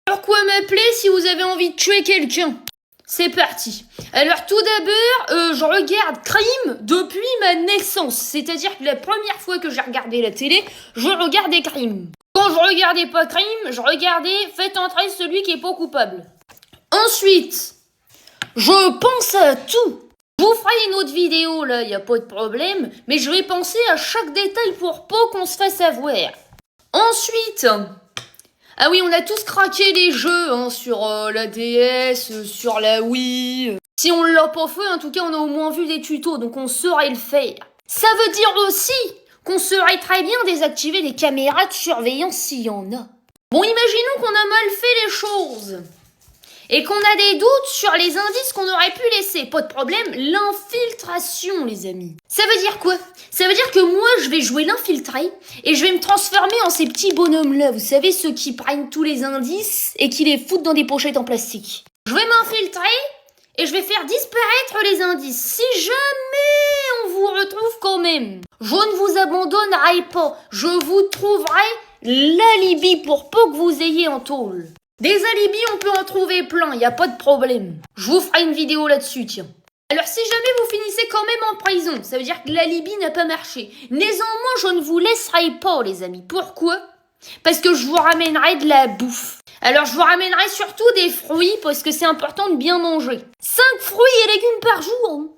Pourquoi m'appeler si vous avez envie de tuer quelqu'un? C'est parti. Alors tout d'abord, je regarde Crime depuis ma naissance. C'est-à-dire que la première fois que j'ai regardé la télé, je regardais Crime. Quand je regardais pas Crime, je regardais Faites entrer celui qui est pas coupable. Ensuite, je pense à tout. Je vous ferai une autre vidéo là, y a pas de problème, mais je vais penser à chaque détail pour pas qu'on se fasse avoir. Ensuite, ah oui, on a tous craqué les jeux sur la DS, sur la Wii. Si on l'a pas fait, en tout cas, on a au moins vu des tutos, donc on saurait le faire. Ça veut dire aussi qu'on saurait très bien désactiver les caméras de surveillance s'il y en a. Bon, imaginons qu'on a mal fait les choses et qu'on a des doutes sur les indices qu'on aurait pu laisser. Pas de problème, l'infiltration, les amis. Ça veut dire quoi? Ça veut dire que moi, je vais jouer l'infiltré et je vais me transformer en ces petits bonhommes-là. Vous savez, ceux qui prennent tous les indices et qui les foutent dans des pochettes en plastique. Je vais m'infiltrer et je vais faire disparaître les indices. Si jamais on vous retrouve quand même, je ne vous abandonnerai pas. Je vous trouverai l'alibi pour peu que vous ayez en tôle. Des alibis, on peut en trouver plein, y a pas de problème. Je vous ferai une vidéo là-dessus, tiens. Alors si jamais vous finissez quand même en prison, ça veut dire que l'alibi n'a pas marché. Néanmoins, je ne vous laisserai pas, les amis. Pourquoi? Parce que je vous ramènerai de la bouffe. Alors je vous ramènerai surtout des fruits, parce que c'est important de bien manger. 5 fruits et légumes par jour.